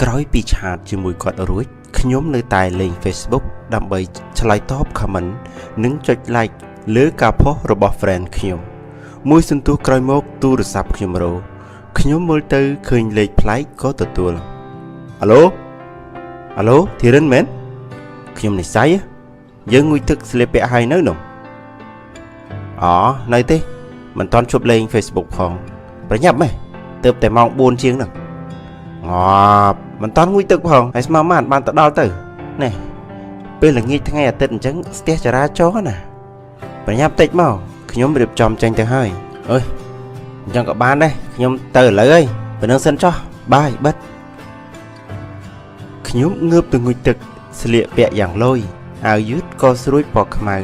ក្រោយពីឆាតជាមួយគាត់រួចខ្ញុំនៅតែលេង Facebook ដើម្បីឆ្លើយតប comment និងចុច like លើការផុសរបស់ friend ខ្ញុំមួយសន្ទុះក្រោយមកទូរស័ព្ទខ្ញុំរោខ្ញុំមើលទៅឃើញលេខប្លែកក៏ទទួលអាឡូធីរិនមែនខ្ញុំនិស័យយើងងុយទឹកស្លៀកពាក់ហើយនៅនោះអូនៅទេមិនតាន់ជប់លេង Facebook ផងប្រញាប់ម៉េះទើបតែម៉ោង 4 ជាងហ្នឹងមិនតាន់ងុយទឹកផងហើយស្មាម៉ានបានទៅដល់ទៅណែពេលល្ងាចថ្ងៃអាទិត្យអញ្ចឹងស្ទះចរាចរណ៍ណាប្រញាប់តិចមកខ្ញុំរៀបចំចេញទៅហើយអើយអញ្ចឹងក៏បានដែរខ្ញុំទៅឥឡូវហើយប៉ុណ្្នឹងសិនចុះបាយបិទខ្ញុំងើបទៅងុយទឹកស្លៀកពាក់យ៉ាងលយអាវយឺតក៏ស្រួចពណ៌ខ្មៅ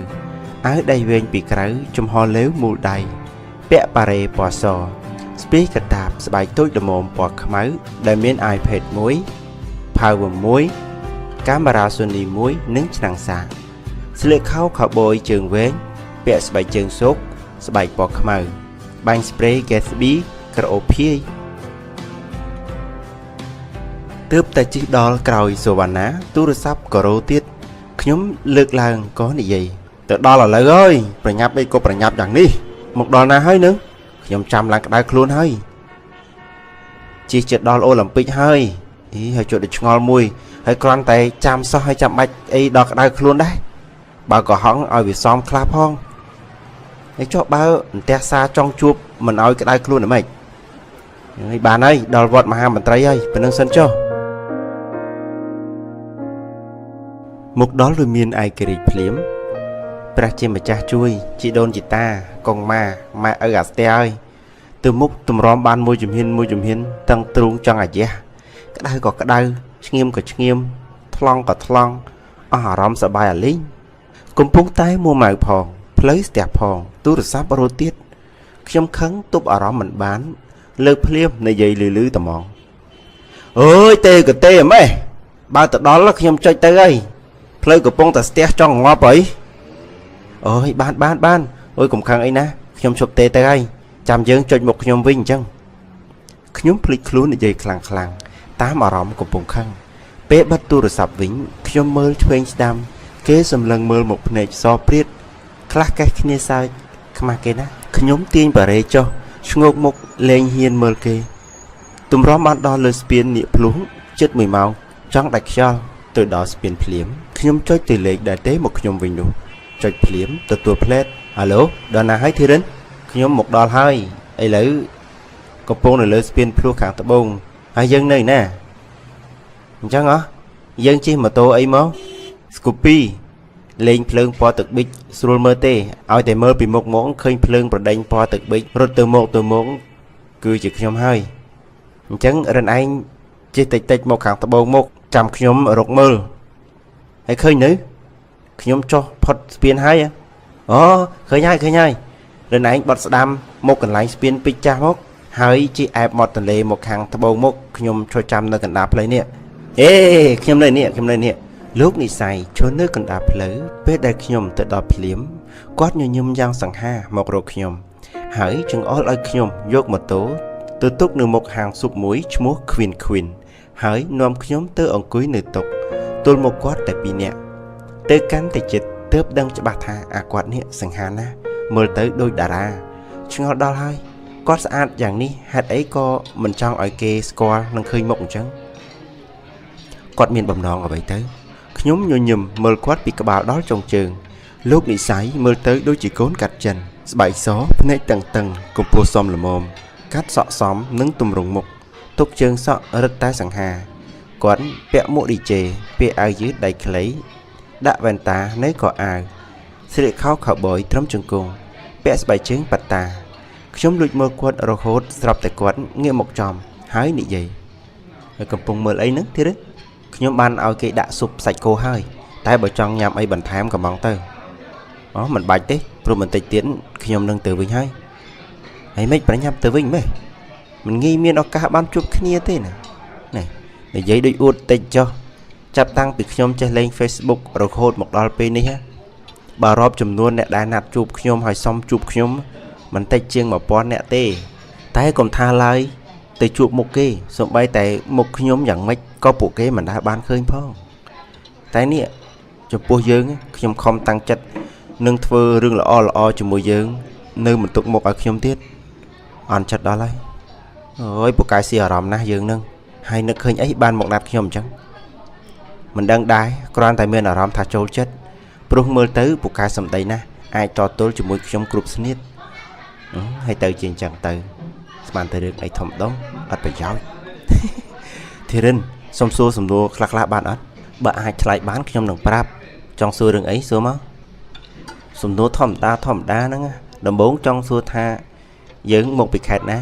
អាវដៃវែងពីក្រៅចំហលេវមូលដៃពាក់ប៉ារ៉េពណ៌សស្ពីកតាបស្បែកតូចល្មមពណ៌ខ្មៅដែលមាន iPad មួយ Power មួយកាមេរ៉ា Sony មួយនិងឆ្នាំងសាស្លៀកខោខូប៊យជើងវែងពាក់ស្បែកជើងស៊ុកស្បែកពណ៌ខ្មៅបាញ់ spray Gatsby ក្រអូបភាយទើបតែជិះដល់ក្រោយសូវ៉ាណាទូរស័ព្ទក៏រោទៀតខ្ញុំលើកឡើងក៏និយាយទៅដល់ឥឡូវហើយប្រញាប់អីក៏ប្រញាប់យ៉ាងនេះមកដល់ណាហើយនឹងខ្ញុំចាំឡើងក្តៅខ្លួនហើយជិះជិតដល់អូឡ িম্প ិកហើយហើយជួបដូចឆ្ងល់មួយហើយគ្រាន់តែចាំសោះហើយចាំបាច់អីដល់ក្តៅខ្លួនដែរបើក៏ហង់ឲ្យវាសមខ្លះផងហើយចុះបើអន្ទះសារចង់ជួបមិនឲ្យក្តៅខ្លួនហ្មងហើយបានហើយដល់វត្តមហាមន្ត្រីហើយប៉ុណ្្នឹងសិនចុះមកដល់វាមានឯករាជ្យភ្លាមព្រះជាម្ចាស់ជួយជីដូនជីតាកងម៉ាម៉ែឪអាស្ទះហើយទៅមុខតម្រាំបានមួយជំហានតឹងទ្រូងចង់អាយ៉ះក្តៅក៏ក្តៅឆ្ងៀមក៏ឆ្ងៀមថ្លង់ក៏ថ្លង់អស់អារម្មណ៍សប្បាយអាលីងកំពុងតែមួម៉ៅផងផ្លូវស្ទះផងទូរស័ព្ទរត់ទៀតខ្ញុំខឹងទប់អារម្មណ៍មិនបានលើកភ្លាមនិយាយលឺត្មងអើយទេក៏ទេម៉េះបើទៅដល់ខ្ញុំចុចទៅហើយផ្លូវកំពុងតែស្ទះចង់ងាប់អីអូយបានអូយកុំខឹងអីណាខ្ញុំឈប់ទេទៅហើយចាំយើងចុចមុខខ្ញុំវិញអញ្ចឹងខ្ញុំភ្លេចខ្លួននិយាយខ្លាំងតាមអារម្មណ៍កំពុងខឹងពេលបិទទូរស័ព្ទវិញខ្ញុំមើលឆ្វេងស្ដាំគេសម្លឹងមើលមកភ្នែកសព្រាតខ្លះកេះគ្នាសើចខ្មាស់គេណាខ្ញុំទាញបារេចុះឆ្ងោកមុខលែងហ៊ានមើលគេទម្រាំបានដល់លើស្ពាននាគភ្លុះជិត1ម៉ោងចង់ដាច់ខ្យល់ទៅដល់ស្ពានភ្លាមខ្ញុំចុចទៅលេខដែលទេមកខ្ញុំវិញនោះចុចភ្លាមទទួលផ្លែតអាឡូដល់ណាហើយធីរិនខ្ញុំមកដល់ហើយឥឡូវកំពុងនៅលើស្ពានភ្លុះខាងត្បូងហើយយើងនៅណាអញ្ចឹងយើងជិះម៉ូតូអីមកស្គូពីលេងភ្លើងពណ៌ទឹកប៊ិចស្រួលមើលទេឲ្យតែមើលពីមុខមកឃើញភ្លើងប្រដេញពណ៌ទឹកប៊ិចរត់ទៅមកគឺជាខ្ញុំហើយអញ្ចឹងរិនឯងជិះតិចមកខាងត្បូងមកចាំខ្ញុំរកមើលហើយឃើញនៅខ្ញុំចុះផុតស្ពានហើយអូឃើញហើយរិនឯងបត់ស្ដាំមកកន្លែងស្ពានពេជ្រចាស់មកហើយជិះអែបមាត់ទន្លេមកខាងត្បូងមកខ្ញុំជួយចាំនៅកណ្ដាលផ្លូវនេះខ្ញុំនៅនេះលោកនិស័យឈរនៅកណ្ដាលផ្លូវពេលដែលខ្ញុំទៅដល់ភ្លាមគាត់ញញឹមយ៉ាងសង្ហាមករកខ្ញុំហើយចង្អុលឲ្យខ្ញុំយកម៉ូតូទៅទុកនៅមុខហាងស៊ុបមួយឈ្មោះ Queen ហើយនាំខ្ញុំទៅអង្គុយនៅតុទល់មកគាត់តែ2នាក់ទៅកាន់តែចិត្តទើបដឹងច្បាស់ថាអាគាត់នេះសង្ហាណាស់មើលទៅដូចតារាឆ្ងល់ដល់ហើយគាត់ស្អាតយ៉ាងនេះហេតុអីក៏មិនចង់ឲ្យគេស្គាល់នឹងឃើញមុខអញ្ចឹងគាត់មានបំណងអ្វីទៅខ្ញុំញញឹមមើលគាត់ពីក្បាលដល់ចុងជើងលោកនិស័យមើលទៅដូចជាកូនកាត់ចិនស្បែកសភ្នែកតឹងកម្ពស់សមល្មមកាត់សក់សមនិងទម្រង់មុខទុកជើងសក់រឹតតែសង្ហាគាត់ពាក់មួក DJ ពាក់អាវយឺតដៃខ្លីដាក់វ៉ែនតានៅកអាវស្លៀកខោខូប៊យត្រឹមជង្គង់ពាក់ស្បែកជើងប៉ាតាខ្ញុំលួចមើលគាត់រហូតស្រាប់តែគាត់ងាកមកចំហើយនិយាយហើយកំពុងមើលអីហ្នឹងទៀតទេខ្ញុំបានឲ្យគេដាក់ស៊ុបសាច់គោហើយតែបើចង់ញ៉ាំអីបន្ថែមក៏មកទៅមិនបាច់ទេព្រោះបន្តិចទៀតខ្ញុំនឹងទៅវិញហើយមិនប្រញាប់ទៅវិញម៉េះមិនងាយមានឱកាសបានជួបគ្នាទេណានិយាយដូចអួតតិចចុះចាប់តាំងពីខ្ញុំចេះលេង Facebook រហូតមកដល់ពេលនេះបើរាប់ចំនួនអ្នកដែលណាត់ជួបខ្ញុំហើយសុំជួបខ្ញុំមិនតិចជាង1000អ្នកទេតែកុំថាឡើយ ទៅជួបមុខគេសូម្បីតែមុខខ្ញុំយ៉ាងម៉េចក៏ពួកគេមិនដែលបានឃើញផងតែនេះចំពោះយើងខ្ញុំខំតាំងចិត្តនឹងធ្វើរឿងល្អជាមួយយើងនៅមិនទុកមុខឲ្យខ្ញុំទៀតអន់ចិត្តដល់ហើយអើយពូកែស៊ីអារម្មណ៍ណាស់យើងនឹងហើយនឹកឃើញអីបានមកណាត់ខ្ញុំអញ្ចឹងមិនដឹងដែរគ្រាន់តែមានអារម្មណ៍ថាចូលចិត្តព្រោះមើលទៅពូកែសំដីណាស់អាចតទល់ជាមួយខ្ញុំគ្រប់ស្នៀតហើយទៅជាអញ្ចឹងទៅស្មានតែរឿងអីធំដុំអត់ប្រយោជន៍ធីរិនសុំសួរសំណួរខ្លះៗបានអត់បើអាចឆ្លើយបានខ្ញុំនឹងប្រាប់ចង់សួររឿងអីសួរមកសំណួរធម្មតាហ្នឹងដំបូងចង់សួរថាយើងមកពីខេត្តណា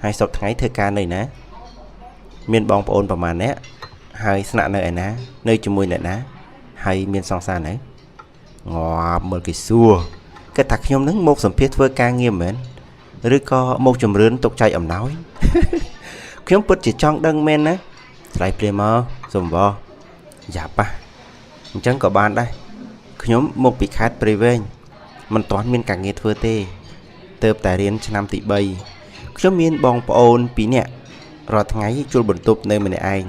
ហើយសប្តាហ៍ថ្ងៃធ្វើការនៅណាមានបងប្អូនប្រមាណអ្នកហើយស្នាក់នៅឯណានៅជាមួយអ្នកណាហើយមានសង្សារនៅងាប់មើលគេសួរគិតថាខ្ញុំនឹងមកសម្ភាសធ្វើការងារមែនឬក៏មកជំរឿនទុកចែកអំណោយខ្ញុំពិតជាចង់ដឹងមែនណាឆ្លើយព្រាមមកសុំបងយ៉ាប់អញ្ចឹងក៏បានដែរខ្ញុំមកពីខេត្តព្រៃវែងមិនទាន់មានការងារធ្វើទេទើបតែរៀនឆ្នាំទី3ខ្ញុំមានបងប្អូន2នាក់រាល់ថ្ងៃជួលបន្ទប់នៅម្នាក់ឯង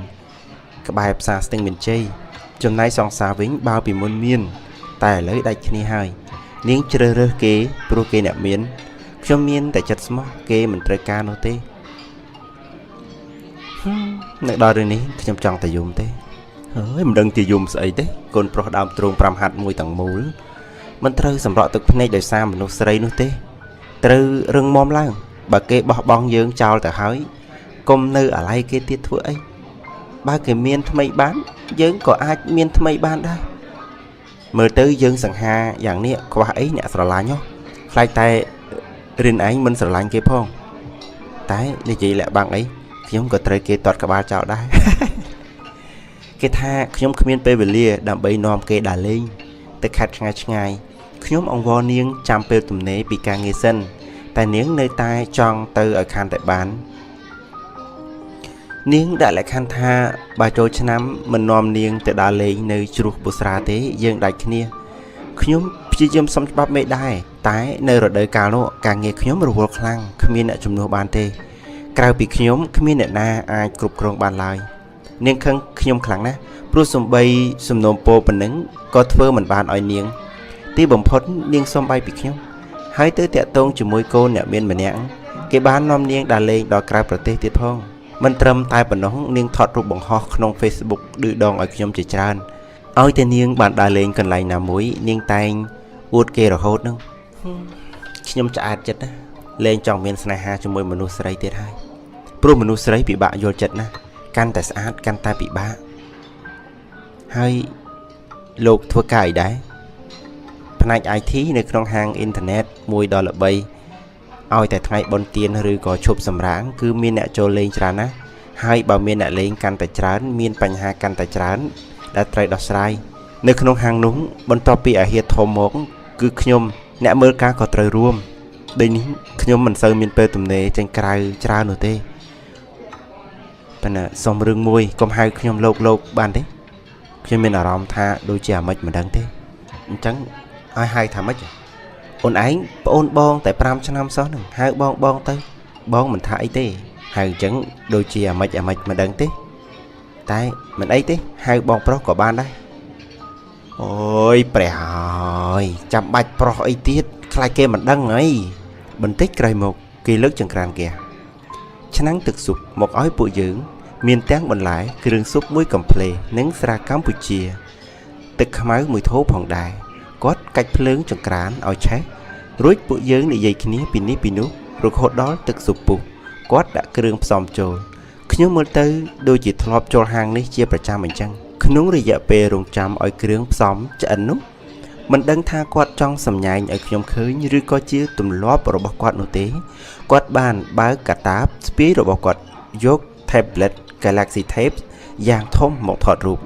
ក្បែរផ្សារស្ទឹងមានជ័យចំណែកសង្សារវិញបើពីមុនមានតែឥឡូវដាច់គ្នាហើយនាងជ្រើសរើសគេព្រោះគេអ្នកមានខ្ញុំមានតែចិត្តស្មោះគេមិនត្រូវការនោះទេនៅដល់រឿងនេះខ្ញុំចង់តែយំទេហើយមិនដឹងជាយំស្អីទេកូនប្រុសដើមទ្រូង5ហាត់មួយទាំងមូលមិនត្រូវសម្រក់ទឹកភ្នែកដោយសារមនុស្សស្រីនោះទេត្រូវរឹងមាំឡើងបើគេបោះបង់យើងចោលទៅហើយកុំនៅអាឡ័យគេទៀតធ្វើអីបើគេមានថ្មីបានយើងក៏អាចមានថ្មីបានដែរមើលទៅយើងសង្ហាយ៉ាងនេះខ្វះអីអ្នកស្រឡាញ់ហ៎ខ្លាចតែរៀនឯងមិនស្រឡាញ់គេផងតែនិយាយលាក់បាំងអីខ្ញុំក៏ត្រូវគេទាត់ក្បាលចោលដែរគេថាខ្ញុំគ្មានពេលវេលាដើម្បីនាំគេដើរលេងទៅខេត្តឆ្ងាយខ្ញុំអង្វរនាងចាំពេលទំនេរពីការងារសិនតែនាងនៅតែចង់ទៅឲ្យខានតែបាននាងដាក់លក្ខខណ្ឌថាបើចូលឆ្នាំមិននាំនាងទៅដើរលេងនៅជ្រោះបុស្រាទេយើងដាច់គ្នាខ្ញុំព្យាយាមសុំច្បាប់មេដែរតែនៅរដូវកាលនោះការងារខ្ញុំរវល់ខ្លាំងគ្មានអ្នកជំនួសបានទេក្រៅពីខ្ញុំគ្មានអ្នកណាអាចគ្រប់គ្រងបានឡើយនាងខឹងខ្ញុំខ្លាំងណាស់ព្រោះសំបីសំណូមពរប៉ុណ្ណឹងក៏ធ្វើមិនបានឲ្យនាងទីបំផុតនាងសុំបាយពីខ្ញុំហើយទៅតាក់ទងជាមួយកូនអ្នកមានម្នាក់គេបាននាំនាងដើរលេងដល់ក្រៅប្រទេសទៀតផងមិនត្រឹមតែប៉ុណ្ណោះនាងថតរូបបង្ហោះក្នុង Facebook ឌឺដងឲ្យខ្ញុំជាច្រើនឲ្យតែនាងបានដើរលេងកន្លែងណាមួយនាងតែងអួតគេរហូតនឹងខ្ញុំឆ្អែតចិត្តណាលេងចង់មានស្នេហាជាមួយមនុស្សស្រីទៀតហើយព្រោះមនុស្សស្រីពិបាកយល់ចិត្តណាកាន់តែស្អាតកាន់តែពិបាកហើយលោកធ្វើការអីដែរផ្នែក IT នៅក្នុងហាងអ៊ីនធឺណិតមួយដល់ល្បីឲ្យតែថ្ងៃបុណ្យទានឬក៏ឈប់សម្រាកគឺមានអ្នកចូលលេងច្រើនណាស់ហើយបើមានអ្នកលេងកាន់តែច្រើនមានបញ្ហាកាន់តែច្រើនដែលត្រូវដោះស្រាយនៅក្នុងហាងនោះបន្ទាប់ពីអាហារធំមកគឺខ្ញុំអ្នកមើលការក៏ត្រូវរួមដូចនេះខ្ញុំមិនសូវមានពេលទំនេរចេញក្រៅច្រើននោះទេប៉ុន្តែសុំរឿងមួយកុំហៅខ្ញុំលោកបានទេខ្ញុំមានអារម្មណ៍ថាដូចជាអាម៉េចមិនដឹងទេអញ្ចឹងឲ្យហៅថាម៉េចអូនឯងប្អូនបងតែ5ឆ្នាំសោះនឹងហៅបងទៅបងមិនថាអីទេហៅអញ្ចឹងដូចជាអាម៉េចមិនដឹងទេតែមិនអីទេហៅបងប្រុសក៏បានដែរអូយព្រះហើយចាំបាច់ប្រុសអីទៀតខ្លាចគេមិនដឹងអីបន្តិចក្រោយមកគេលើកចង្ក្រានហ្គាសឆ្នាំងទឹកស៊ុបមកឲ្យពួកយើងមានទាំងបន្លែគ្រឿងស៊ុបមួយកំភ្លេនិងស្រាកម្ពុជាទឹកខ្មៅមួយថូផងដែរគាត់កាច់ភ្លើងចង្ក្រានឲ្យឆេះរួចពួកយើងនិយាយគ្នាពីនេះពីនោះរហូតដល់ទឹកស៊ុបពុះគាត់ដាក់គ្រឿងផ្សំចូលខ្ញុំមើលទៅដូចជាធ្លាប់ចូលហាងនេះជាប្រចាំអញ្ចឹងក្នុងរយៈពេលរងចាំឲ្យគ្រឿងផ្សំឆ្អិននោះមិនដឹងថាគាត់ចង់សម្ញែងឲ្យខ្ញុំឃើញឬក៏ជាទម្លាប់របស់គាត់នោះទេគាត់បានបើកកាតាបស្ពាយរបស់គាត់យក tablet Galaxy Tab យ៉ាងធំមកថតរូប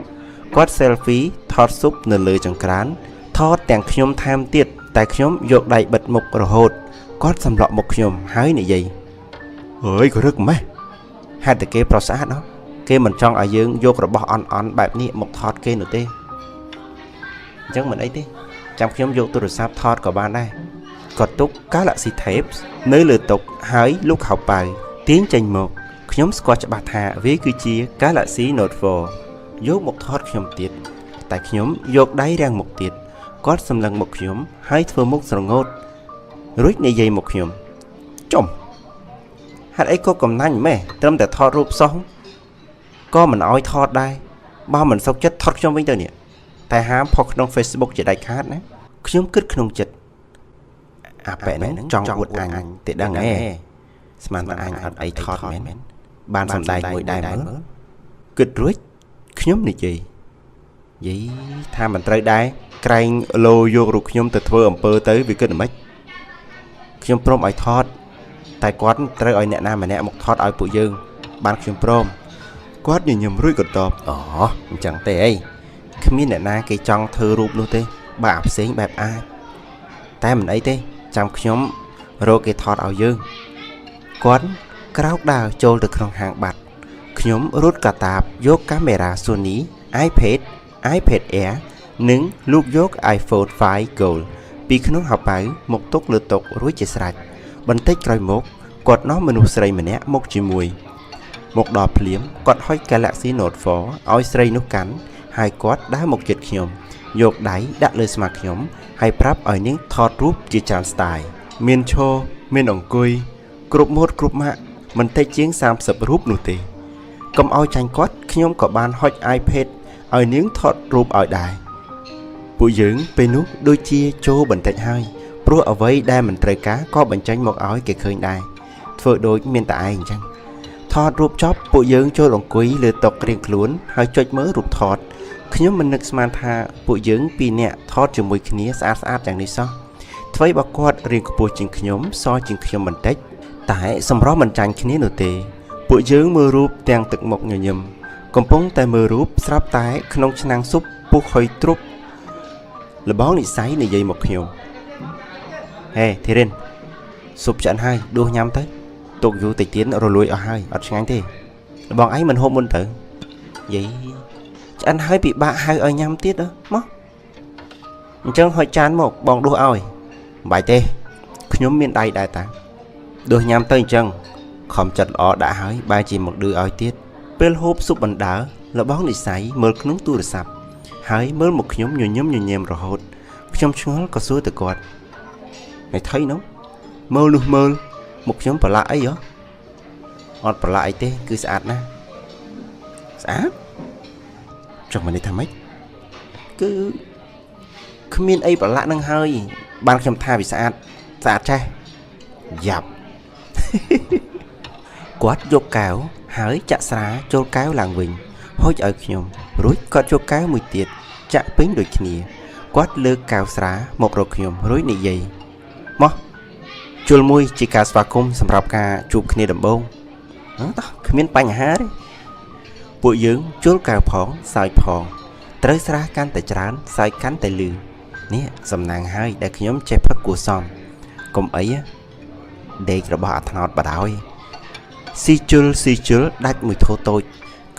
គាត់ selfie ថតស៊ុបនៅលើចង្ក្រានថតទាំងខ្ញុំថែមទៀតតែខ្ញុំយកដៃបិទមុខរហូតគាត់សម្លក់មុខខ្ញុំហើយនិយាយអើយក៏រឹកម៉េះហេតុតែគេប្រស្អាតហ៎គេមិនចង់ឲ្យយើងយករបស់អន់បែបនេះមកថតគេនោះទេអញ្ចឹងមិនអីទេចាំខ្ញុំយកទូរស័ព្ទថតក៏បានដែរគាត់ទុក Galaxy Tab នៅលើតុហើយលោកហៅប៉ៅ tiếng chênh một nhóm squat bạc thả với cứ chia cá lạ xí nốt vò dốt một thoát nhóm tiệt tại nhóm dốt đáy đang một tiệt quát xâm lăng một nhóm hai thơ mốc sầu ngốt rút này dây một nhóm chồng hạt ấy có cầm nanh mẹ tâm để thoát rụp xong có mình ói thoát đây bao mình sốc chất thoát trong với tôi nè tại hám phọc trong Facebook chỉ đại khát đấy nhóm cứt không chật bẻ nó trong một anh thì đang nghe mà anh ở ấy thoát mến ban xong đài ngồi đài mở cứt rút nhóm này gì vậy tha mình tới đây canh lô vô rụt nhóm từ thưa bơ tới vì cái mấy nhóm prom ai thoát tại quán tới ở nè nam mà nè một thoát ở bụi dương ban nhóm prom quát nhìn nhầm rưỡi cột tọp chẳng tệ ấy khi nè na cái trong thơ rụp luôn tê bà xén bẹp ai tay mình ấy tê trong nhóm rồi cái thoát ở dương quán cáo đào trôi từ trong hàng bạc nhóm rút cả tạp dốt camera Sony iPad Air nứng lúc dốt iPhone 5 Gold bị khung học bảo một tốt lượt tục rối chạy sạch bắn tích rồi một quạt nó mình usray mình nè một chỉ mùi một đò liếm quạt hói Galaxy Note 4 oi sray nút cắn hai quạt đá một chật nhom dột đáy đặt lên smart nhóm hay prap ở những thọt rúp chỉ tràn style miền cho miền ổng cùi group một group mạng mình thấy chiến sam sập rúp nụ tì cầm oi tranh quát khi nhóm có ban hói iPad ở những thọt rúp ở đài bụi dưỡng bên nút đôi chia cho bình tĩnh hai pro ở với đai mình trời cá có bệnh tranh một ói kể khơi đài phơi đôi miền tại chăng thọt rúp chóp bụi dưỡng cho đồng quý lừa tộc riêng luôn hơi chốt mới rúp thọt khi nhóm mình nước man tha bụi dưỡng pi nè thọt cho mùi kia sát chẳng đi sao thấy bạc quạt riêng của bụi chừng nhóm so chừng nhóm mình tết tại xong đó mình tranh kia nửa tệ bụi dưỡng mưa rúp đang tực một nhiều nhầm còn bóng tay mưa rúp sắp tái không năng xúc buộc hơi trúc là bón đi sấy này dây một hiệu thì lên sụp trận hai đua nhắm tới tục vụ tịch tiến rồi lùi ở hai ở ngắn thế bọn ấy mình hôm môn tử vậy anh hơi bị bạ hai ở nhắm tiết đó mất chân hơi chán một bọn đua oi bài tê nhóm miền đây đại tạng đua nhắm tới chân không chặt ọ đã hỏi ba chỉ một đứa oi tiết bên hộp sụp bẩn đá là bón đi sấy mơ núng tu được sập hãy mới một nhóm nhiều nhèm rồi hột trong chúng có số từ quạt mày thấy nó mơ luôn mơ một nhóm bà lại đó ọt bà lại tê cứ sạch nè sạch trong mình đi thăm ấy cứ không miên ấy bà lại năng hơi ban trong tha bị sạch trai dập quát vô cáo hãy chạ xá cho cáo làng bình hối ở nhóm rối có cho cáo mùi tiệt chạ bính đôi kia quát lơ cao xá một rổ nhóm rối này dây mò chùl mùi chỉ cả xóa cung xâm rạp ca chụp kia đầm bông không miên bánh há đấy bụi dưỡng chốt cao phóng sai phóng tới xá cán tại trán sai cán tại lư nè dầm nàng hai đã nhóm chép phát của xóm cùng ấy để cho bà thằng bà đảo si chul đạch mùi thô tôi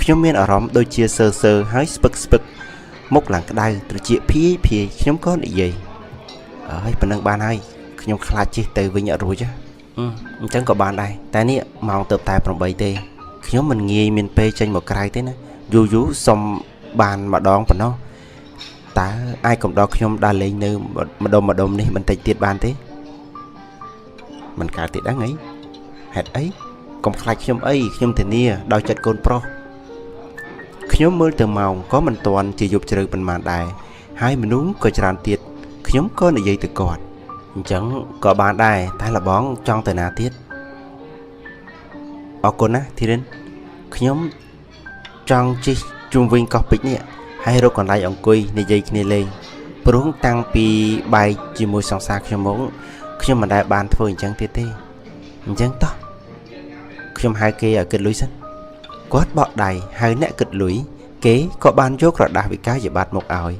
nhóm miên ở rõm đôi chia sơ hái spực mốc làng cái đai từ chia phía nhóm có gì vậy ở bên năng ban hay nhóm khai chi từ với nhận rồi chứ chẳng có ban đây tại nè mong tập tài bằng bầy tê nhóm mình nghe miền p trên một cái thế này dù xong bàn mà đón vào nó ta ai cũng đó nhóm đa lên nơi mà đông đi mình thành tiết ban thế mình cả tiết đáng ấy hệt ấy còn khai nhóm ấy nhóm thì nia đòi chặt con pro nhóm mơ từ màu có mình toàn chỉ dục trừ bên màn đài hai mình uống coi tràn tiết nhóm có này dây từ cọt chẳng có bàn đài thay là bón trong từ nào tiết ở con á thì đến nhóm trong chi trung vinh có bích nhẹ hay rồi còn lại ông quỳ này dây này lên bướng tăng pi bài chỉ mùi song sạc cho mẫu nhóm mà đại bàn thôi chẳng tiết tê chẳng to nhóm hai kia ở kịch lưới sân quát bọ đầy hai nẹ kịch lưới kế có ban chốt rồi đã bị cá dễ bạt một ỏi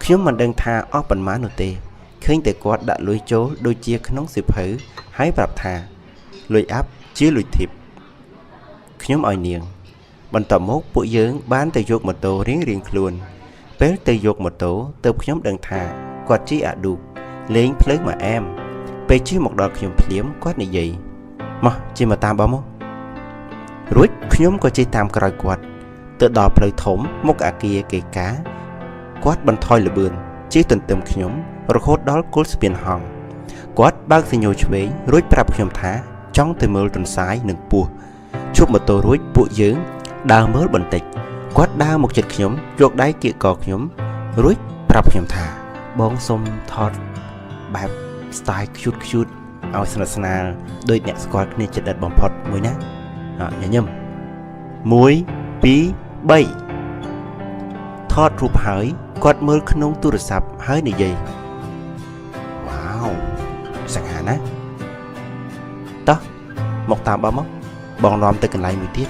khi mình đang tha óc bằng má nụ tê khi để quát đã lưới chố đôi chia nóng xịp hử hái bạp thà lưới áp chia lưới thiệp nhóm ỏi niềng bằng tầm mốt bụi dưỡng bán từ dột một tổ riêng luôn bế từ dột một tổ từ nhóm đang thà quát chí ạ đủ lên lớn mà em bế chứ một đợt nhóm liếm quát này gì mà chỉ mà tam bao mốt រួចខ្ញុំក៏ជិះតាមក្រោយគាត់ទៅដល់ផ្លូវធំមុខអគារគេកាគាត់បន្ថយល្បឿនជិះទន្ទឹមខ្ញុំរហូតដល់គល់ស្ពានហង្សគាត់បើកសញ្ញោឆ្វេងរួចប្រាប់ខ្ញុំថាចង់ទៅមើលទន្សាយនិងពស់ជប់ម៉ូតូរួចពួកយើងដើរមើលបន្តិចគាត់ដើរមកជិតខ្ញុំយកដៃគៀកកខ្ញុំរួចប្រាប់ខ្ញុំថាបងសុំថតបែប style cute ឲ្យស្និទ្ធស្នាលដូចអ្នកស្គាល់គ្នាចិត្តដិតបំផុតមួយណាញញឹម1 2 3ថតរូបហើយគាត់មើលក្នុងទូរស័ព្ទហើយនិយាយវ៉ាវសង្ហាណាតោះមកតាមបងនាំទៅកន្លែងមួយទៀត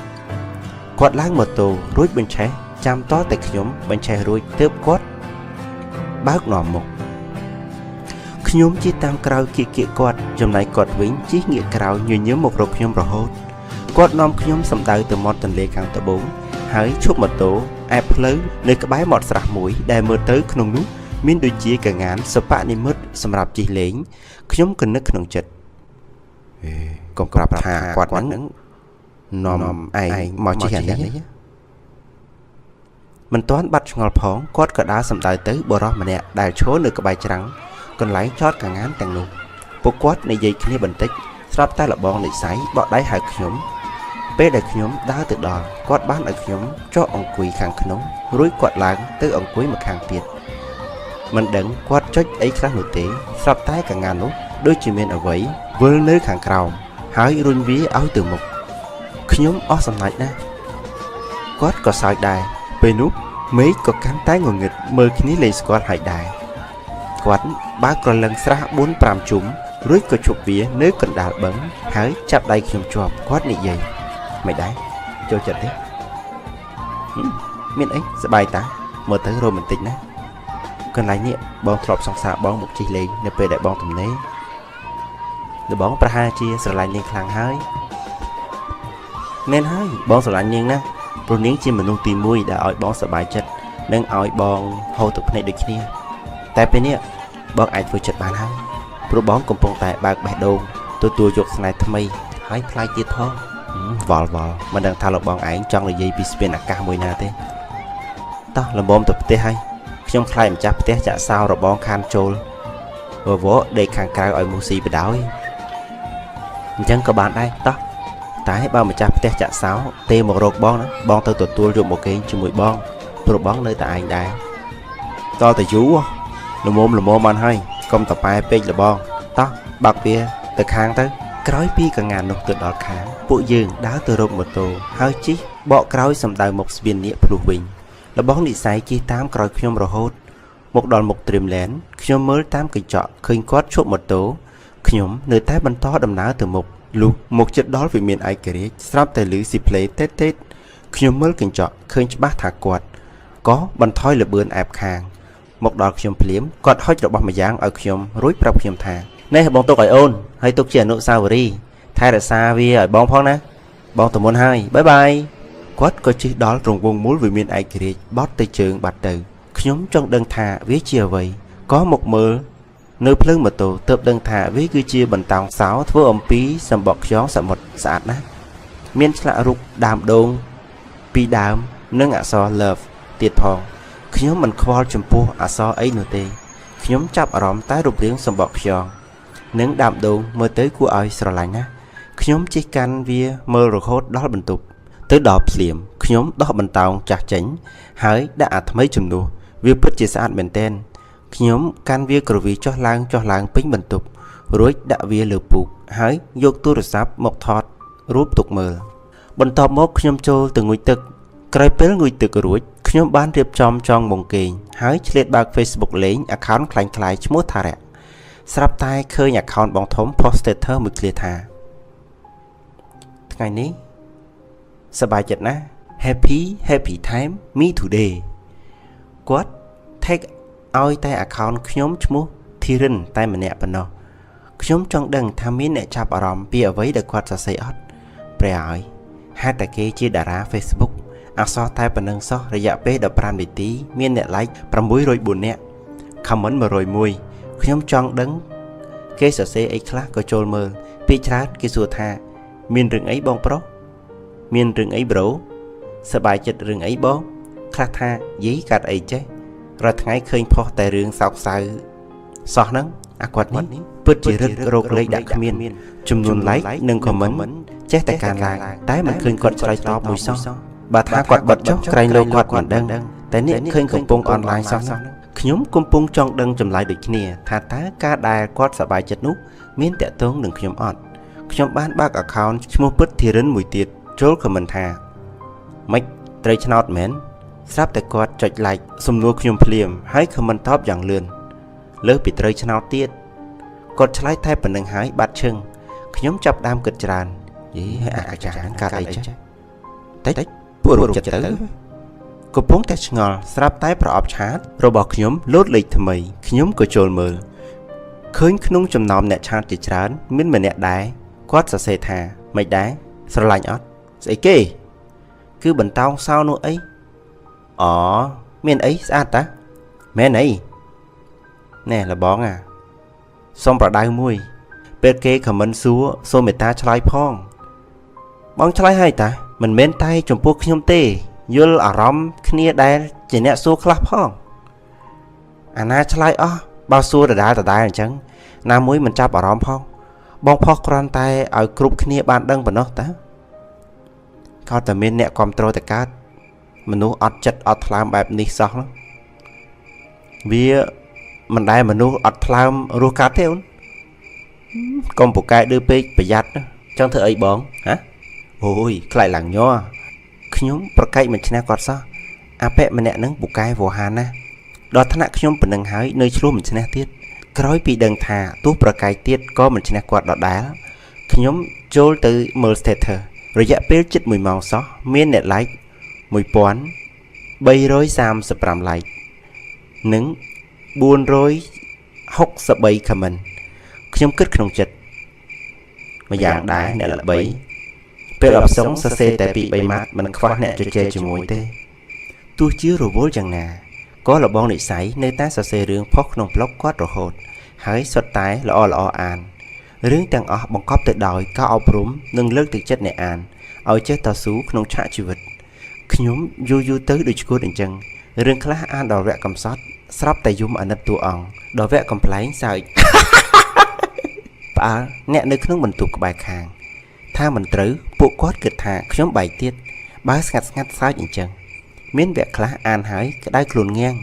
គាត់ឡើងម៉ូតូរួចបញ្ឆេះចាំតតែខ្ញុំបញ្ឆេះរួចទើបគាត់បើកនាំមកខ្ញុំជិះតាមក្រោយគៀកគាត់ចំណែកគាត់វិញជិះងាកក្រោយញញឹមមករកខ្ញុំរហូតគាត់នាំខ្ញុំសម្ដៅទៅមាត់ទន្លេខាងត្បូងហើយឈប់ម៉ូតូឯផ្លូវនៅក្បែរមាត់ស្រះមួយដែលមើលទៅក្នុងនោះមានដូចជាកងានសិប្បនិមិត្តសម្រាប់ជិះលេងខ្ញុំក៏នឹកក្នុងចិត្តកុំក្រាប់ថាគាត់ហ្នឹងនាំឯងមកជិះអានេះមិនទាន់បាត់ឆ្ងល់ផងគាត់ក៏ដើរសម្ដៅទៅបរិសម្នាក់ដែលឈរនៅក្បែរច្រាំងកន្លែងចតកងានទាំងនោះពួកគាត់និយាយគ្នាបន្តិចស្រាប់តែលបងនិស័យបកដៃហៅខ្ញុំពេលដែលខ្ញុំដើរទៅដល់គាត់បានឲ្យខ្ញុំចុះអង្គុយខាងក្នុងរួចគាត់ឡើងទៅអង្គុយមកខាងទៀតមិនដឹងគាត់ចុចអីខ្លះនោះទេស្រាប់តែកងាននោះដូចជាមានអ្វីវិលនៅខាងក្រោមហើយរុញវាឲ្យទៅមុខខ្ញុំអស់សំណើចណាស់គាត់ក៏សើចដែរពេលនោះមេឃក៏កាន់តែងងឹតមើលគ្នាលេងស្គាល់ហើយដែរគាត់បើកក្រឡឹងស្រះ 4-5 ជុំរួចក៏ជប់វានៅកណ្ដាលបឹងហើយចាប់ដៃខ្ញុំជាប់គាត់និយាយមិនដែរចូលចិត្តទេមានអីសប្បាយតាមើលទៅរ៉ូមែនទិកណាកន្លែងនេះបងធ្លាប់សង្សារបងមកជិះលេងនៅពេលដែលបងទំនេរតែបងប្រហែលជាស្រឡាញ់នាងខ្លាំងហើយមែនហើយបងស្រឡាញ់នាងណាព្រោះនាងជាមនុស្សទី1ដែលឲ្យបងសប្បាយចិត្តនិងឲ្យបងហូរទឹកភ្នែកដូចគ្នាតែពេលនេះបងអាចធ្វើចិត្តបានហើយព្រោះបងកំពុងតែបើកបេះដូងទទួលយកស្នេហ៍ថ្មីហើយថ្លៃទៀតផងវល់មិនដឹងថាលោកបងឯងចង់និយាយពីស្ពានអាកាសមួយណាទេតោះលំមទៅផ្ទះហើយខ្ញុំខ្លាចម្ចាស់ផ្ទះចាក់សោរបងខានចូលវ៉ដេកខាងក្រៅឲ្យមូស៊ីបដោយអញ្ចឹងក៏បានដែរតោះតែបើម្ចាស់ផ្ទះចាក់សោទេមករកបងណាបងទៅទទួលយកមកគេងជាមួយបងព្រោះបងនៅតែឯងដែរតតែយូរល្មមបានហើយកុំតប៉ែពេកលបងតោះបាក់វាទៅខាងទៅក្រោយពីកងាននោះទៅដល់ខាងពួកយើងដើរទៅរកម៉ូតូហើយជិះបកក្រោយសម្ដៅមកស្ពាននៀកភ្លុះវិញលបងនិស័យជិះតាមក្រោយខ្ញុំរហូតមកដល់មុខ Dreamland ខ្ញុំមើលតាមកញ្ចក់ឃើញគាត់ឈប់ម៉ូតូខ្ញុំនៅតែបន្តដំណើរទៅមុខលុះមកជិតដល់វិមានឯករាជ្យស្រាប់តែឮស៊ីផ្លេតេតខ្ញុំមើលកញ្ចក់ឃើញច្បាស់ថាគាត់ក៏បន្ថយល្បឿនអែបខាងមកដល់ខ្ញុំភ្លាមគាត់ហុចរបស់ម្យ៉ាងឲ្យខ្ញុំរួចប្រាប់ខ្ញុំថានេះបងទុកឲ្យអូនហើយទុកជាអនុស្សាវរីយ៍ថែរក្សាវាឲ្យបងផងណាបងទៅមុនហើយបាយគាត់ក៏ជិះដល់រង្វង់មូលវិមានឯករាជ្យបត់ទៅជើងបាត់ទៅខ្ញុំចង់ដឹងថាវាជាអ្វីក៏មកមើលនៅភ្លើងម៉ូតូទើបដឹងថាវាគឺជាបន្តោងសោធ្វើអំពីសម្បកខ្យងសមុទ្រស្អាតណាស់មានឆ្លាក់រូបដើមដូង2ដើមនិងអក្សរ love ទៀតផងខ្ញុំមិនខ្វល់ចំពោះអក្សរអីនោះទេខ្ញុំចាប់អារម្មណ៍តែរូបរាងសម្បកខ្យងនិងដើមដូងមើលទៅគួរឲ្យស្រឡាញ់ណាស់ខ្ញុំជិះកាន់វាមើលរហូតដល់បន្ទប់ទៅដល់ភ្លាមខ្ញុំដោះបន្តោងចាស់ចេញហើយដាក់អាថ្មីជំនួសវាពិតជាស្អាតមែនទែនខ្ញុំកាន់វាក្រវីចុះឡើងពេញបន្ទប់រួចដាក់វាលើពូកហើយយកទូរស័ព្ទមកថតរូបទុកមើលបន្ទាប់មកខ្ញុំចូលទៅងូតទឹកក្រោយពេលងូតទឹករួចខ្ញុំបានរៀបចំចងមកគេងហើយឆ្លៀតបើក Facebook លេង account คล้ายឈ្មោះថារៈស្រាប់តែឃើញ account បងធំ post status មួយឃ្លាថាថ្ងៃនេះសប្បាយចិត្តណាស់ happy time me today គាត់ take ឲ្យតែ account ខ្ញុំឈ្មោះ Thirin តែម្នាក់ប៉ុណ្ណោះខ្ញុំចង់ដឹងថាមានអ្នកចាប់អារម្មណ៍ពីអ្វីដែលគាត់សរសេរអត់ព្រះហើយហេតុតែគេជាតារា Facebook អក្សរតែប៉ុណ្ណឹងសោះរយៈពេល15នាទីមានអ្នក like 604នាក់ comment 101ខ្ញុំចង់ដឹងគេសរសេរអីខ្លះក៏ចូលមើលពីច្រើនគេសួរថាមានរឿងអីបងប្រុស មានរឿងអីប្រូសប្បាយចិត្តរឿងអីបងខ្លះថាយីកាត់អីចេះរាល់ថ្ងៃឃើញផុសតែរឿងសោកសៅសោះហ្នឹងអាគាត់នេះពិតជារឹករោគលេខដាក់គ្មានចំនួន like និង comment ចេះតែកើនឡើងតែមិនឃើញគាត់ឆ្លើយតបមួយសោះបើថាគាត់បិទចុះក្រែងលោកគាត់មិនដឹងតែនេះឃើញកំពុងអនឡាញសោះខ្ញុំកំពុងចង់ដឹងចម្លើយដូចគ្នាថាតើការដែលគាត់សប្បាយចិត្តនោះមានតាក់ទងនឹងខ្ញុំអត់ខ្ញុំបានបើក account ឈ្មោះពិតធីរិនមួយទៀតចូល comment ថាម៉េចត្រូវឆ្នោតមែនស្រាប់តែគាត់ចុច like សំណួរខ្ញុំភ្លាមហើយ comment តបយ៉ាងលឿនលើសពីត្រូវឆ្នោតទៀតគាត់ឆ្លើយតែប៉ុណ្្នឹងហើយបាត់ឈឹងខ្ញុំចាប់ដើមគិតច្រើនយីហើយអាចារ្យហ្នឹងកាត់អីចេះតិចពួករូបចិត្តទៅកំពុងតែឆ្ងល់ស្រាប់តែប្រអប់ឆាតរបស់ខ្ញុំលោតលេខថ្មីខ្ញុំក៏ចូលមើលឃើញក្នុងចំណោមអ្នកឆាតជាច្រើនមានម្នាក់ដែរគាត់សរសេរថាមិនដែរស្រឡាញ់អត់ស្អីគេគឺបន្តោងសោនោះអីអូមានអីស្អាតតាមែនអីណែលបងអាសុំប្រដៅមួយពេលគេខមមិនសួរសូមមេត្តាឆ្លើយផងបងឆ្លើយឲ្យតាមិនមែនតែចំពោះខ្ញុំទេយល់អារម្មណ៍គ្នាដែលជាអ្នកសួរខ្លះផងអាណាឆ្លើយអស់បើសួរដដែលអញ្ចឹងណាមួយមិនចាប់អារម្មណ៍ផងបងផុសគ្រាន់តែឲ្យគ្រប់គ្នាបានដឹងប៉ុណ្ណោះតាក៏តែមានអ្នកគ្រប់គ្រងតកើតមនុស្សអត់ចិត្តអត់ថ្លើមបែបនេះសោះវាមិនដែលមនុស្សអត់ថ្លើមរស់កាត់ទេអូនកុំពូកែឌឺពេកប្រយ័ត្នចង់ធ្វើអីបងហ៎អូយខ្លាចឡើងញ័រខ្ញុំប្រកែកមិនឈ្នះគាត់សោះអាប៉ែម្នាក់ហ្នឹងពូកែវោហានណាដល់ថ្នាក់ខ្ញុំប៉ុណ្ណឹងហើយនៅឆ្លោះមិនឈ្នះទៀតក្រោយពីដឹងថាទោះប្រកែកទៀតក៏មិនឈ្នះគាត់ដដែលខ្ញុំចូលទៅមើល status រយៈពេលជិត1ម៉ោងសោះមានអ្នក like 1335 like និង463 comment ខ្ញុំគិតក្នុងចិត្តម្យ៉ាងដែរអ្នកល្បីពេលអបសុងសរសេរតែពី3ម៉ាត់មិនខ្វះអ្នកជជែកជាមួយទេទោះជារវល់យ៉ាងណាក៏លបងនិស័យនៅតែសរសេររឿងផុសក្នុងប្លុកគាត់រហូតហើយសុទ្ធតែល្អអានរឿងទាំងអស់បង្កប់ទៅដោយការអប់រំនិងលើកទឹកចិត្តអ្នកអានឲ្យចេះតស៊ូក្នុងឆាកជីវិតខ្ញុំយូរទៅដូចឈួតអញ្ចឹងរឿងខ្លះអានដល់វគ្គកំសត់ស្រាប់តែយំអាណិតតួអង្គដល់វគ្គកំ pl ែងសើចផ្អើលអ្នកនៅក្នុងបន្ទប់ក្បែរខាងថាមិនត្រូវពួកគាត់គិតថាខ្ញុំបែកទៀតបើស្ងាត់សើចអញ្ចឹងមានវគ្គខ្លះអានហើយក្តៅខ្លួនងាំង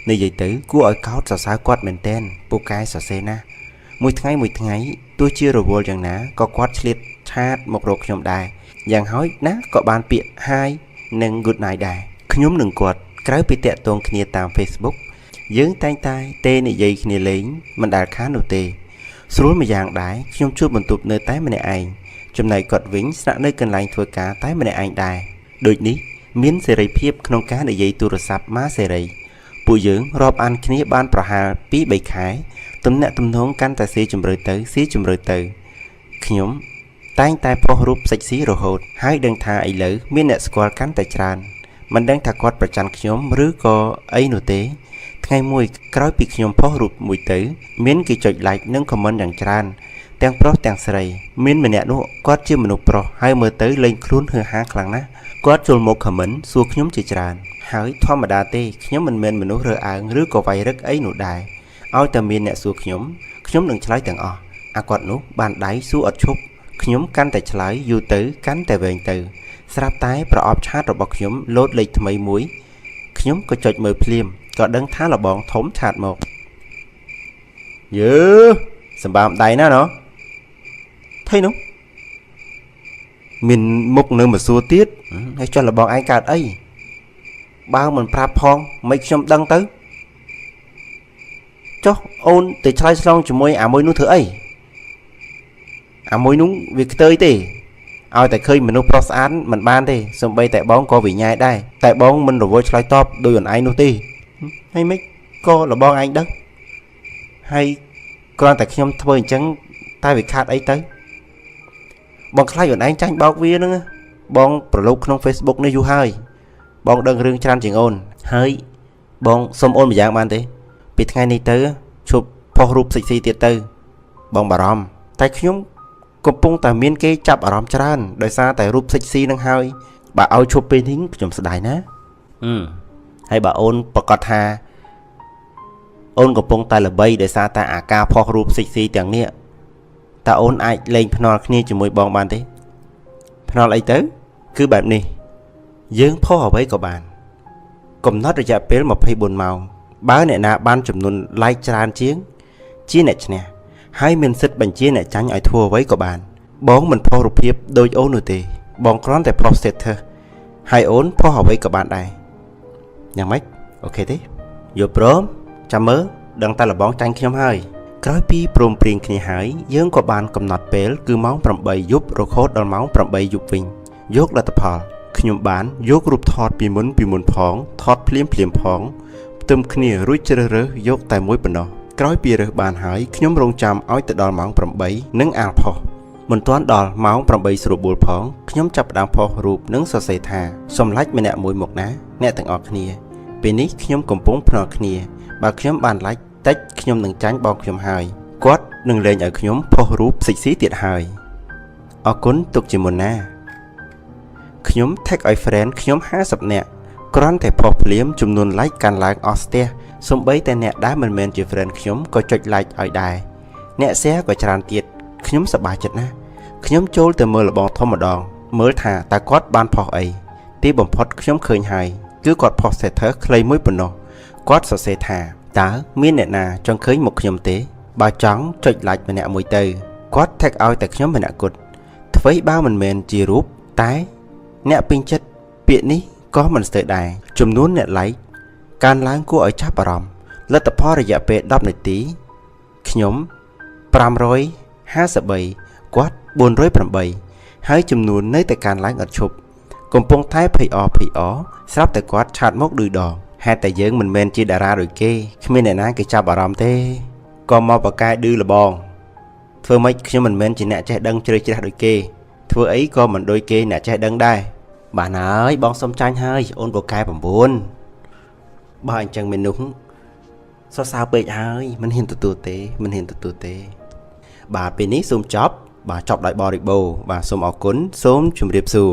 និយាយទៅគួរឲ្យកោតសរសើរគាត់មែនទែនពូកែសរសេរណាមួយថ្ងៃទោះជារវល់យ៉ាងណាក៏គាត់ឆ្លៀតឆាតមករកខ្ញុំដែរយ៉ាងហោចណាស់ក៏បានពាក្យ Hi និង Good night ដែរខ្ញុំនិងគាត់ក្រៅពីតាក់ទងគ្នាតាម Facebook យើងតែងតែទេនិយាយគ្នាលេងមិនដែលខាននោះទេស្រួលម្យ៉ាងដែរខ្ញុំជួបបន្ទប់នៅតែម្នាក់ឯងចំណែកគាត់វិញស្នាក់នៅកន្លែងធ្វើការតែម្នាក់ឯងដែរដូចនេះមានសេរីភាពក្នុងការនិយាយទូរស័ព្ទមកសេរីពួកយើងរាប់អានគ្នាបានប្រហែល 2-3 ខែទំនាក់ទំនងកាន់តែស៊ីជម្រៅទៅខ្ញុំតែងតែផុសរូបសិចស៊ីរហូតហើយដឹងថាឥឡូវមានអ្នកស្គាល់កាន់តែច្រើនមិនដឹងថាគាត់ប្រច័ណ្ឌខ្ញុំឬក៏អីនោះទេថ្ងៃមួយក្រោយពីខ្ញុំផុសរូបមួយទៅមានគេចុច like និង comment យ៉ាងច្រើនទាំងប្រុសទាំងស្រីមានម្នាក់នោះគាត់ជាមនុស្សប្រុសហើយមើលទៅលេងខ្លួនហឺហាខ្លាំងណាស់គាត់ចូលមក comment សួរខ្ញុំជាច្រើនហើយធម្មតាទេខ្ញុំមិនមែនមនុស្សរើអើងឬក៏វាយរឹកអីនោះដែរឲ្យតែមានអ្នកសួរខ្ញុំនឹងឆ្លើយទាំងអស់អាគាត់នោះបានដៃសួរអត់ឈប់ខ្ញុំកាន់តែឆ្លើយយូរទៅកាន់តែវែងទៅស្រាប់តែប្រអប់ឆាតរបស់ខ្ញុំលោតលេខថ្មីមួយខ្ញុំក៏ចុចមើលភ្លាមក៏ដឹងថាលបងធំឆាតមកយឺសម្បាមដៃណាណោះថៃនោះមានមុខនៅមកសួរទៀតហើយចុះលបងឯងកើតអីបើមិនប្រាប់ផងមិនខ្ញុំដឹងទៅចុះអូនទៅឆ្លើយឆ្លងជាមួយអាមួយនោះធ្វើអីអាមួយនោះវាខ្ទើយទេឲ្យតែឃើញមនុស្សប្រុសស្អាតមិនបានទេសូម្បីតែបងក៏វិញ្ញាយដែរតែបងមិនរវល់ឆ្លើយតបដោយអូនឯងនោះទេហើយមិនក៏លបងឯងដឹងហើយគ្រាន់តែខ្ញុំធ្វើអញ្ចឹងតែវាខាតអីទៅបងខ្លាចអូនឯងចាញ់បោកវាហ្នឹងបងប្រឡូកក្នុង Facebook នេះយូរហើយបងដឹងរឿងច្រើនជាងអូនហើយបងសុំអូនម្យ៉ាងបានទេពីថ្ងៃនេះទៅឈប់ផុសរូបសិចស៊ីទៀតទៅបងបារម្ភតែខ្ញុំ កំពុងតែមានគេចាប់អារម្មណ៍ច្រើនដោយសារតែរូប sexy នឹងហើយបើឲ្យឈប់ពេលនេះខ្ញុំស្ដាយណាហើយបើអូនប្រកាសថាអូនកំពុងតែល្បីដោយសារតែអាការផុសរូប sexy ទាំងនេះតើអូនអាចលេងភ្នាល់គ្នាជាមួយបងបានទេភ្នាល់អីទៅគឺបែបនេះយើងផុសអ្វីក៏បានកំណត់រយៈពេល24ម៉ោងបើអ្នកណាបានចំនួន like ច្រើនជាងជាអ្នកឈ្នះហើយមានសិទ្ធិបញ្ជាអ្នកចាញ់ឲ្យធ្វើអ្វីក៏បានបងមិនផុសរូបភាពដូចអូននោះទេបងគ្រាន់តែផុស status ហើយអូនផុសអ្វីក៏បានដែរយ៉ាងម៉េចអូខេទេយល់ព្រមចាំមើលដឹងតែលបងចាញ់ខ្ញុំហើយក្រោយពីព្រមព្រៀងគ្នាហើយយើងក៏បានកំណត់ពេលគឺម៉ោង8យប់រហូតដល់ម៉ោង8យប់វិញយកលទ្ធផលខ្ញុំបានយករូបថតពីមុនផងថតភ្លាមផងផ្ទឹមគ្នារួចជ្រើសរើសយកតែមួយប៉ុណ្ណោះក្រោយពីរើសបានហើយខ្ញុំរងចាំឲ្យទៅដល់ម៉ោង8និងអាលផុសមិនទាន់ដល់ម៉ោង8ស្រួលបួលផងខ្ញុំចាប់ផ្ដើមផុសរូបនិងសរសេរថាសម្លាច់ម្នាក់មួយមកណាអ្នកទាំងអស់គ្នាពេលនេះខ្ញុំកំពុងភ្នាល់គ្នាបើខ្ញុំបានlikeតិចខ្ញុំនឹងចាញ់បងខ្ញុំហើយគាត់នឹងលែងឲ្យខ្ញុំផុសរូប sexy ទៀតហើយអរគុណទុកជាមុនណាខ្ញុំ tag ឲ្យ friend ខ្ញុំ50នាក់គ្រាន់តែផុសភ្លាមចំនួន like កាន់ឡើងអស់ស្ទះសូម្បីតែអ្នកដែលមិនមែនជា friend ខ្ញុំក៏ចុច like ឲ្យដែរអ្នក share ក៏ច្រើនទៀតខ្ញុំសប្បាយចិត្តណាស់ខ្ញុំចូលទៅមើលលបងធំម្ដងមើលថាតើគាត់បានផុសអីទីបំផុតខ្ញុំឃើញហើយគឺគាត់ផុស status ខ្លីមួយប៉ុណ្ណោះគាត់សរសេរថាតើមានអ្នកណាចង់ឃើញមុខខ្ញុំទេបើចង់ចុច like ម្នាក់មួយទៅគាត់ tag ឲ្យតែខ្ញុំម្នាក់គត់អ្វីបើមិនមែនជារូបតែអ្នកពេញចិត្តពាក្យនេះក៏មិនស្ទើរដែរចំនួនអ្នក like កើនឡើងគួរឲ្យចាប់អារម្មណ៍លទ្ធផលរយៈពេល10នាទីខ្ញុំ553គាត់408ហើយចំនួននៅតែកើនឡើងឥតឈប់កំពុងតែភ័យអស្រាប់តែគាត់ឆាតមកឌឺដងហេតុតែយើងមិនមែនជាតារាដូចគេគ្មានអ្នកណាគេចាប់អារម្មណ៍ទេក៏មកបកកែឌឺលបងធ្វើម៉េចខ្ញុំមិនមែនជាអ្នកចេះដឹងជ្រៅជ្រះដូចគេធ្វើអីក៏មិនដូចគេអ្នកចេះដឹងដែរបានហើយបងសុំចាញ់ហើយអូនបកកែ9បើអញ្ចឹងមេនុះសរសើរពេកហើយមិនហ៊ានទទួលទេបាទពេលនេះសូមចប់បាទចប់ដោយបរិបូរបាទសូមអរគុណសូមជម្រាបសួរ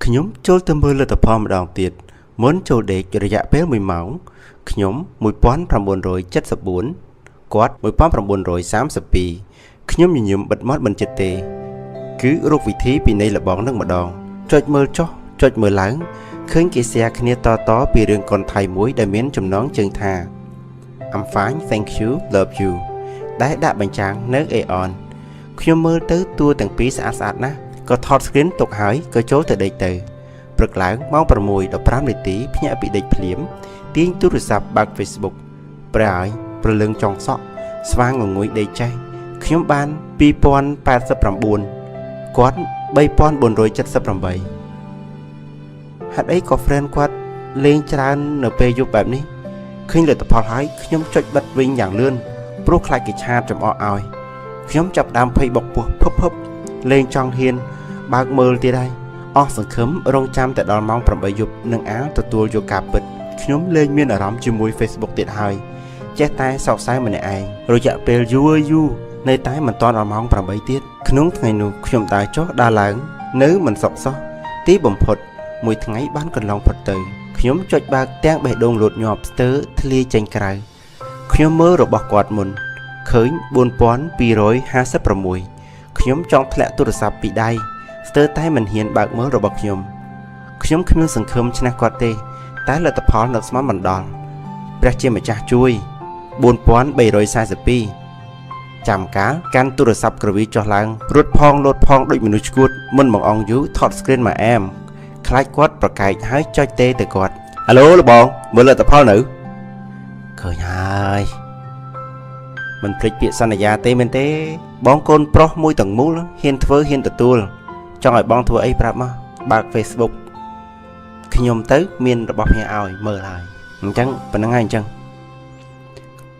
ខ្ញុំចូលទៅមើលលទ្ធផលម្ដងទៀតមុនចូលដេករយៈពេល1ម៉ោងខ្ញុំ1974គាត់1932ខ្ញុំញញឹមបិទមាត់មិនចិត្តទេគឺរកវិធីពីនៃលបងនឹងម្ដងចុចមើលចុះចុចមើលឡើងឃើញគេ share គ្នាតពីរឿងកុនថៃមួយដែលមានចំណងជើងថា I'm fine thank you love you ដែលដាក់បញ្ចាំងនៅ Aeon ខ្ញុំមើលទៅតួទាំងពីរស្អាតណាស់ក៏ថត screen ទុកហើយក៏ចូលទៅដេកទៅព្រឹកឡើងម៉ោង6:15នាទីភ្ញាក់ពីដេកភ្លាមទាញទូរស័ព្ទបើក Facebook ប្រែឲ្យព្រលឹងចុងសក់ស្វាងងងុយដេកចេះខ្ញុំបាន2089គាត់3478ហេតុអីក៏ friend គាត់លេងច្រើននៅពេលយប់បែបនេះឃើញលទ្ធផលហើយខ្ញុំចុចបិទវិញយ៉ាងលឿនព្រោះខ្លាចគេឆាតចំអកឲ្យខ្ញុំចាប់ដើមភ័យបុកពោះភឹបលេងចង់ហ៊ានបើកមើលទៀតហើយអស់សង្ឃឹមរងចាំតែដល់ម៉ោង8យប់នឹងអាលទទួលយកការពិតខ្ញុំលេងមានអារម្មណ៍ជាមួយ Facebook ទៀតហើយចេះតែសោកសៅម្នាក់ឯងរយៈពេលយូរនៅតែមិនទាន់ដល់ម៉ោង8ទៀតក្នុងថ្ងៃនោះខ្ញុំដើរចុះដើរឡើងនៅមិនសុខសោះទីបំផុតមួយថ្ងៃបានកន្លងផុតទៅខ្ញុំចុចបើកទាំងបេះដូងលោតញាប់ស្ទើរធ្លាយចេញក្រៅខ្ញុំមើលរបស់គាត់មុនឃើញ4256ខ្ញុំចង់ធ្លាក់ទូរស័ព្ទពីដៃស្ទើរតែមិនហ៊ានបើកមើលរបស់ខ្ញុំគ្មានសង្ឃឹមឈ្នះគាត់ទេតែលទ្ធផលនៅស្មានមិនដល់ព្រះជាម្ចាស់ជួយ4342ចាំកាលកាន់ទូរស័ព្ទក្រវីចុះឡើងរត់ផងលោតផងដូចមនុស្សឈួតមិនមកអងយូថត screen មកអែមខ្លាចគាត់ប្រកែកហើយចុចទេទៅគាត់ហៅឡូលបងមើលលទ្ធផលនៅឃើញហើយមិនភ្លេចពាក្យសន្យាទេមែនទេបងកូនប្រុសមួយទាំងមូលហ៊ានធ្វើហ៊ានទទួលចង់ឲ្យបងធ្វើអីប្រាប់មកបើក Facebook ខ្ញុំទៅមានរបស់ផ្ញើឲ្យមើលហើយអញ្ចឹងប៉ុណ្្នឹងហើយអញ្ចឹង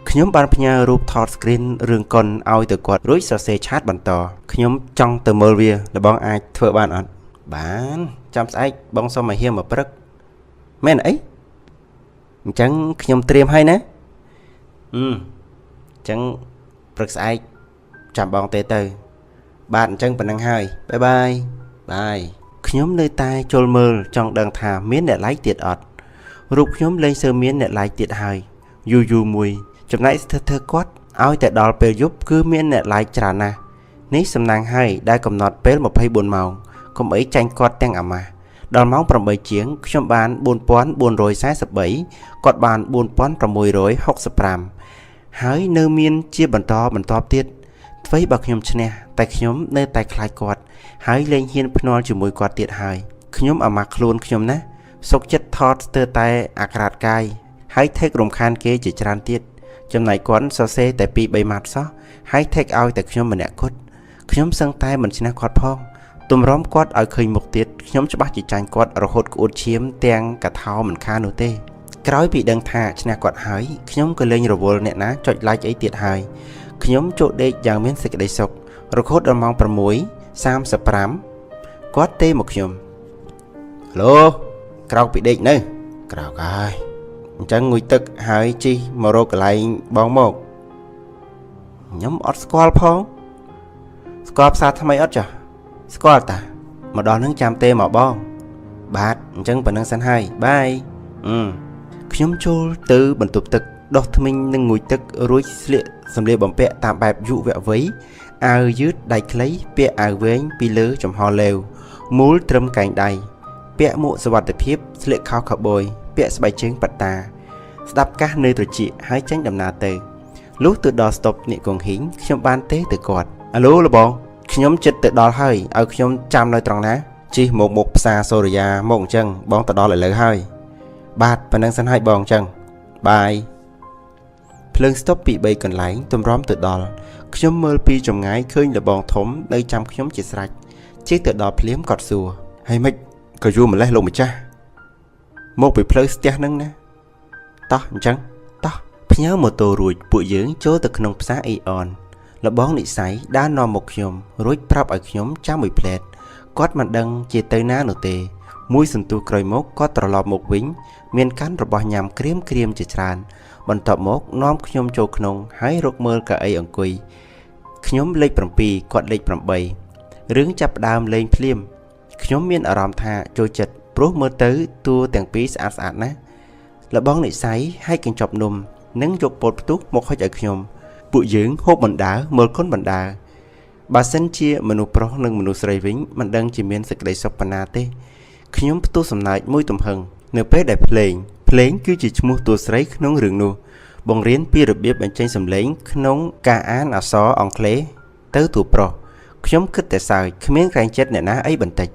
ខ្ញុំបានផ្ញើរូបថត screen រឿងកុនឲ្យទៅគាត់រួចសរសេរឆាតបន្តខ្ញុំចង់ទៅមើលវាលបងអាចធ្វើបានអត់បានចាំស្អែកបងសុំឲ្យហៀមកព្រឹកមែនអីអញ្ចឹងខ្ញុំត្រៀមហើយណាអញ្ចឹងព្រឹកស្អែកចាំបងទេទៅ បាទអញ្ចឹងប៉ុណ្ណឹងហើយបាយបាយខ្ញុំនៅតែចូលមើលចង់ដឹងថាមានអ្នក like ទៀតអត់រូបខ្ញុំលែងសើមានអ្នក like ទៀតហើយយូរមួយចំណែកស្ថិតធ្វើគាត់ឲ្យតែដល់ពេលយប់គឺមានអ្នក like ច្រើនណាស់នេះសំណាងហើយដែលកំណត់ពេល24ម៉ោងកុំអីចាញ់គាត់ទាំងអាម៉ាស់ដល់ម៉ោង8ជាងខ្ញុំបាន4443គាត់បាន4665ហើយនៅមានជាបន្តទៀតអ្វីបើខ្ញុំឈ្នះតែខ្ញុំនៅតែខ្លាចគាត់ហើយលែងហ៊ានភ្នាល់ជាមួយគាត់ទៀតហើយខ្ញុំអាម៉ាស់ខ្លួនខ្ញុំណាសុកចិត្តថតស្ទើរតែអាក្រាតកាយហើយថេករំខានគេជាច្រើនទៀតចំណែកគាត់សរសេរតែ2-3ម៉ាត់សោះហើយថេកឲ្យតែខ្ញុំម្នាក់គត់ខ្ញុំសឹងតែមិនឈ្នះគាត់ផងទម្រាំគាត់ឲ្យឃើញមុខទៀតខ្ញុំច្បាស់ជាចាញ់គាត់រហូតក្អួតឈាមទាំងកថាមិនខាននោះទេក្រោយពីដឹងថាឈ្នះគាត់ហើយខ្ញុំក៏លែងរវល់អ្នកណាចុច like អីទៀតហើយខ្ញុំចូលដេកយ៉ាងមានសេចក្តីសុខរហូតដល់ម៉ោង6:35គាត់ទេមកខ្ញុំហឡូក្រោកពីដេកនៅក្រោកហើយអញ្ចឹងងុយទឹកហើយជិះមករកកន្លែងបងមកខ្ញុំអត់ស្គាល់ផងស្គាល់ផ្សារថ្មីអត់ចាស់ស្គាល់តាមកដល់នឹងចាំទេមកបងបាទអញ្ចឹងប៉ុណ្្នឹងសិនហើយបាយខ្ញុំចូលទៅបន្ទប់ទឹកដោះធ្មេញនិងងុយទឹករួចស្លៀកសម្លៀកបំពាក់តាមបែបយុវវ័យអាវយឺតដៃខ្លីពាក់អាវវែងពីលើចំហលេវមូលត្រឹមកែងដៃពាក់មួកសុវត្ថិភាពស្លៀកខោខូវប៊យពាក់ស្បែកជើងប៉ាតាស្ដាប់កាសនៅត្រចៀកហើយចេញដំណើរទៅលុះទៅដល់ស្តុបនេះកងហ៊ីងខ្ញុំបានទេទៅគាត់អាឡូលបងខ្ញុំចិត្តទៅដល់ហើយឲ្យខ្ញុំចាំនៅត្រង់ណាជិះមកមុខផ្សារសូរិយាមកអញ្ចឹងបងទៅដល់ឥឡូវហើយបាទប៉ុណ្ណឹងសិនហើយបងអញ្ចឹងបាយភ្លើងស្តុបពី3កន្លែងទម្រាំទៅដល់ខ្ញុំមើលពីចម្ងាយឃើញលបងធំនៅចាំខ្ញុំជាស្រេចជិះទៅដល់ភ្លាមគាត់សួរហើយម៉េចក៏យូរម្លេះលោកម្ចាស់មកពីផ្លូវស្ទះហ្នឹងណាតោះអញ្ចឹងតោះផ្ញើម៉ូតូរួចពួកយើងចូលទៅក្នុងផ្សារអេអនលបងនិស័យដើរនាំមកខ្ញុំរួចប្រាប់ឲ្យខ្ញុំចាំមួយផ្លែតគាត់មិនដឹងជាទៅណានោះទេមួយសន្ទុះក្រោយមកគាត់ត្រឡប់មកវិញមានកាន់របស់ញ៉ាំក្រៀមជាច្រើនបន្ទាប់មកនាំខ្ញុំចូលក្នុងហើយរកមើលកៅអីអង្គុយខ្ញុំលេខ7គាត់លេខ8រឿងចាប់ផ្ដើមលេងភ្លាមខ្ញុំមានអារម្មណ៍ថាចូលចិត្តព្រោះមើលទៅតួទាំងពីរស្អាតណាស់លបងនិស័យហើយកញ្ចប់នំនិងយកពោតផ្ទុះមកហុចឲ្យខ្ញុំពួកយើងហូបបណ្ដើមើលគុណបណ្ដើបើសិនជាមនុស្សប្រុសនិងមនុស្សស្រីវិញមិនដឹងជាមានសេចក្តីសុខប៉ុណ្ណាទេខ្ញុំផ្ទុះសំណើចមួយទំហឹងនៅពេលដែលភ្លេងគឺជាឈ្មោះតួស្រីក្នុងរឿងនោះបង្រៀនពីរបៀបបញ្ចេញសំឡេងក្នុងការអានអក្សរអង់គ្លេសទៅតួប្រុសខ្ញុំគិតតែសើចគ្មានក្រែងចិត្តអ្នកណាអីបន្តិច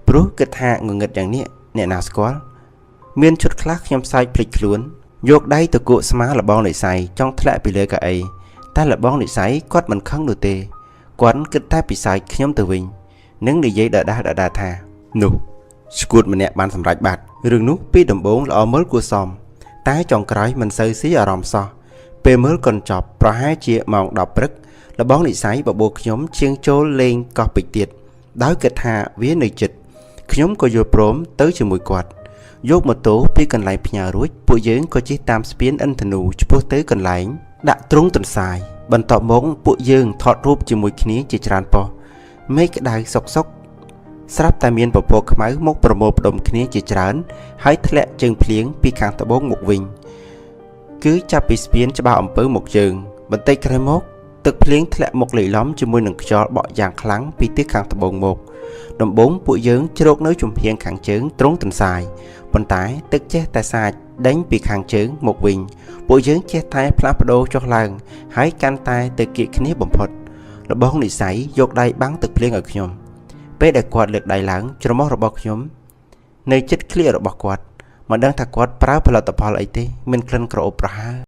ព្រោះគិតថាងងឹតយ៉ាងនេះអ្នកណាស្គាល់មានឈុតខ្លះខ្ញុំសើចភ្លេចខ្លួនយកដៃទៅគក់ស្មាលបងនិស័យចង់ធ្លាក់ពីលើកៅអីតែលបងនិស័យគាត់មិនខឹងនោះទេគាត់គិតតែពិសាយខ្ញុំទៅវិញនិងនិយាយដដែលថានោះស្គួតម្នាក់បានសម្រេចបាត់រឿងនោះពីដំបូងល្អមើលគួរសមតែចុងក្រោយមិនសូវស៊ីអារម្មណ៍សោះពេលមើលកូនចប់ប្រហែលជាម៉ោង10ព្រឹកលបងនិស័យបបួលខ្ញុំជាងចូលលេងកោះពេជ្រទៀតដោយគិតថាវានៅជិតខ្ញុំក៏យល់ព្រមទៅជាមួយគាត់យកម៉ូតូពីកន្លែងផ្ញើរួចពួកយើងក៏ជិះតាមស្ពានឥន្ទនូឆ្ពោះទៅកន្លែងដាក់ទ្រង់ទន្សាយបន្ទាប់មកពួកយើងថតរូបជាមួយគ្នាជាច្រើនប៉ុស្តិ៍មេឃក្តៅសុកស្រាប់តែមានពពកខ្មៅមកប្រមូលផ្ដុំគ្នាជាច្រើនហើយធ្លាក់ជើងភ្លៀងពីខាងត្បូងមកវិញគឺចាប់ពីស្ពានច្បារអំពើមកជើងបន្តិចក្រោយមកទឹកភ្លៀងធ្លាក់មកលាយឡំជាមួយនឹងខ្យល់បក់យ៉ាងខ្លាំងពីទិសខាងត្បូងមកដំបូងពួកយើងជ្រកនៅជំហៀងខាងជើងទ្រង់ទន្សាយប៉ុន្តែទឹកចេះតែសាចដេញពីខាងជើងមកវិញពួកយើងចេះតែផ្លាស់ប្ដូរចុះឡើងហើយកាន់តែទៅគៀកគ្នាបំផុតលបងនិស័យយកដៃបាំងទឹកភ្លៀងឲ្យខ្ញុំពេលដែលគាត់លើកដៃឡើងច្រមុះរបស់ខ្ញុំនៅចិត្តក្លៀករបស់គាត់មិនដឹងថាគាត់ប្រើផលិតផលអីទេមានក្លិនក្រអូបប្រហើរ